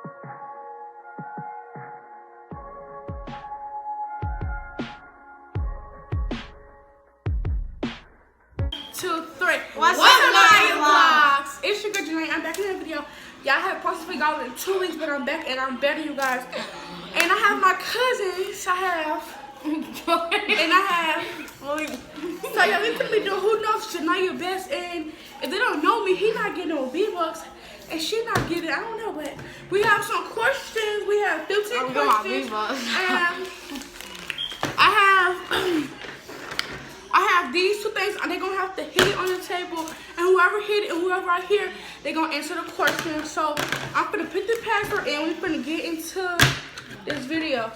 Two, three. What's up, Lion Vlogs? It's your girl Janae. I'm back in the video. Y'all have possibly gone in 2 weeks, but I'm back and I'm better, you guys. And I have my cousins. I have. And I have. So y'all, we could be doing Who Knows Janae Best. And if they don't know me, he not getting no V-Bucks. And she not getting, I don't know, but we have some questions. We have 15 questions. And I have these two things, and they're gonna have to hit it on the table, and whoever hit it and whoever I hear, they're gonna answer the question. So I'm gonna put the password and we're gonna get into this video.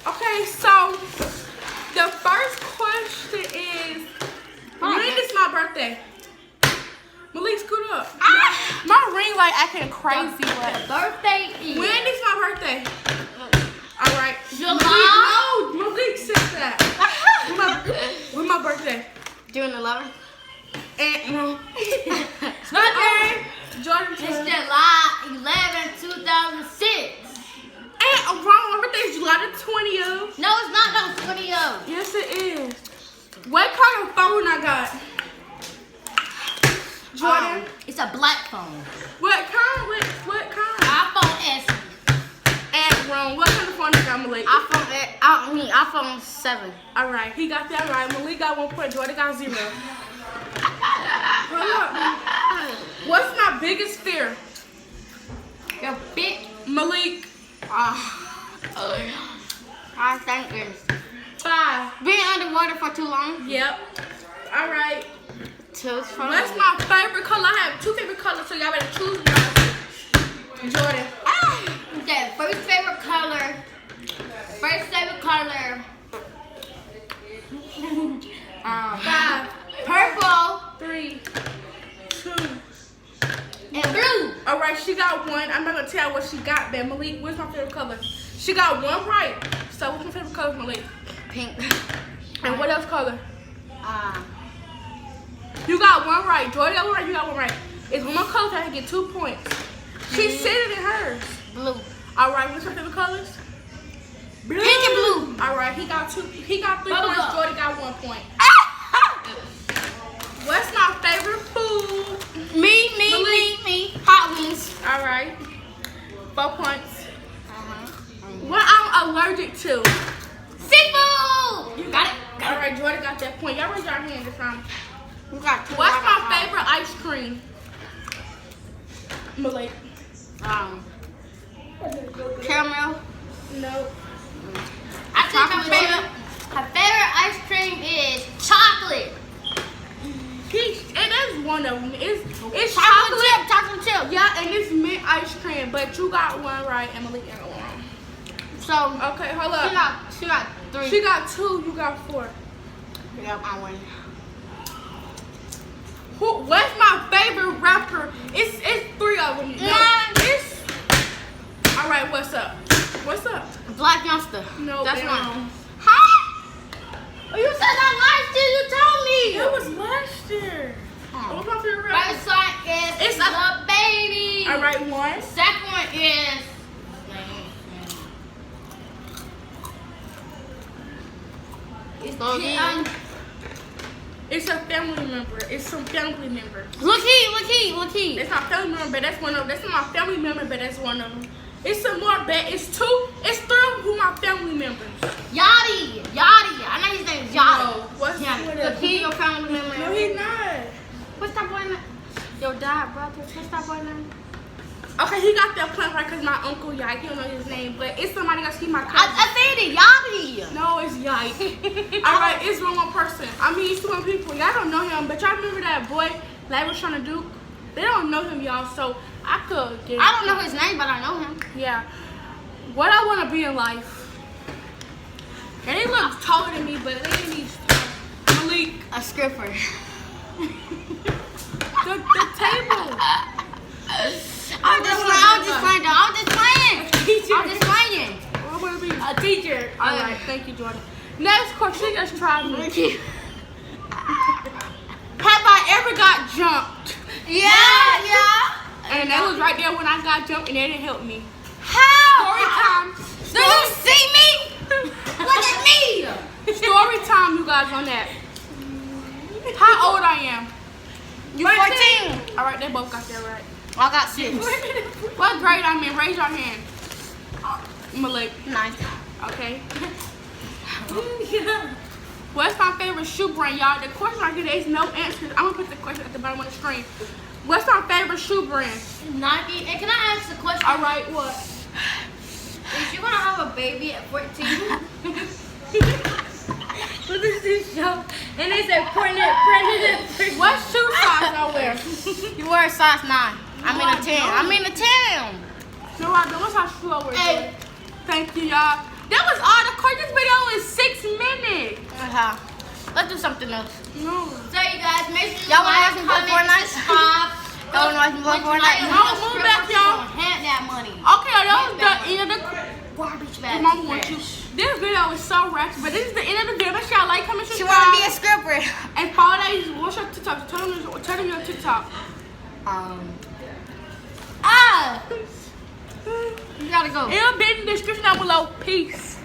Okay, so the first question is, when is my birthday? Malik, scoot up. My ring light acting crazy. The birthday is. When is my birthday? All right. July. No, Malik said that. When my birthday? June 11th. And It's not there. Jordan. It's July 11th, 2006. And wrong. My birthday is July the 20th. No, it's not. No, 20th. Yes, it is. What kind of phone I got? Jordan. It's a black phone. What kind? What kind? iPhone S. And wrong. What kind of phone I got, Malik? iPhone 7. All right, he got that right. Malik got 1 point. Jordan got 0. Hold up. What's my biggest fear? Your big. Malik. I think it's 5. being underwater for too long. Yep. All right. Choose from. What's my favorite color? I have 2 favorite colors, so y'all better choose one. Jordan. Okay, first favorite color. Five, Purple 3, 2. and blue. All right, she got 1. I'm not gonna tell what she got, man. Malik, what's my favorite color? She got 1 right. So what's my favorite color, Malik? Pink. And what else color? You got 1 right. Jordan got 1 right. You got 1 right. It's 1 more color, so I can get 2 points. She said it in hers. Blue. All right, what's your favorite colors? Blue. Pink and blue. All right, he got 2. He got 3 Bubble points. gum. Jordan got 1 point. What's my favorite food? Me. Hot wings. All right, 4 points. What I'm allergic to? Seafood. You got it. All right, Jordan got that point. Y'all raise your hand this time. You got 2. What's my favorite ice cream? Malik. Caramel. No. I think her favorite ice cream is chocolate. And that's one of them. It's Chocolate chip. Yeah, and it's mint ice cream, but you got 1 right, and Malik got 1. So Okay, hold up. she got 3. She got 2. You got 4. Yep, I win. What's my favorite rapper? It's 3 of them. No, it's. All right, what's up? What's up? Black Youngster. No, that's damn. one. Huh? Oh, you said that last year. You told me. It was last year. What's my favorite rapper? First one is It's The Baby. All right, 1. Second one is. It's a family member. It's some family member. Look he. It's not family member, but that's one of them. That's not my family member, but that's one of them. It's some more bad. It's 2. It's 3 of who my family members. Yachty. I know his name is Yachty. No, what's Look, he your family member. No, he's not. What's that boy name? Your dad, brother. What's that boy name? Okay, he got that point right because my uncle Yike. He don't know his name, but it's somebody else. He my cousin. I said it, Yachty. No, it's Yike. All right, it's one person. I mean, it's 2 people. Y'all don't know him, but y'all remember that boy that was trying to do? They don't know him, y'all, so I could get I don't know his name, but I know him. Yeah. What I want to be in life. And they look taller than me, but they didn't need Malik. A stripper. The table. I'm just playing. I want to be a teacher. All right, thank you, Jordan. Next question, let's try me. Have I ever got jumped? Yeah. And that was right there when I got jumped and they didn't help me. How? Story time. Do you see me? Look at me. Story time, you guys, on that. How old I am? You 14. Alright, they both got that right. I got 6. What grade I'm in? Raise your hand. Malik. 9. Okay. What's my favorite shoe brand, y'all? The question right here, there's no answers. I'm gonna put the question at the bottom of the screen. What's my favorite shoe brand? Nike. And can I ask a question? Alright, what? Is you gonna have a baby at 14? Look at this show. And they say pregnant. What shoe size I wear? You wear a size 9. I mean a 10. I mean a 10. No, I don't. What size shoe I wear? Hey. Thank you, y'all. That was all the course. This video is 6 minutes. Let's do something else. No. So you guys, make sure y'all want to watch me play Fortnite? Y'all want to watch me play Fortnite? No, move back, y'all. Hand that money. Okay, that was the end of the Garbage bag. Mama wants you. This video is so ratchet, but this is the end of the video. Make sure y'all like, comment, She subscribe. want to be a stripper. And follow that. What's your TikTok? Tell them your TikTok. You gotta go. It'll be in the description down below. Peace.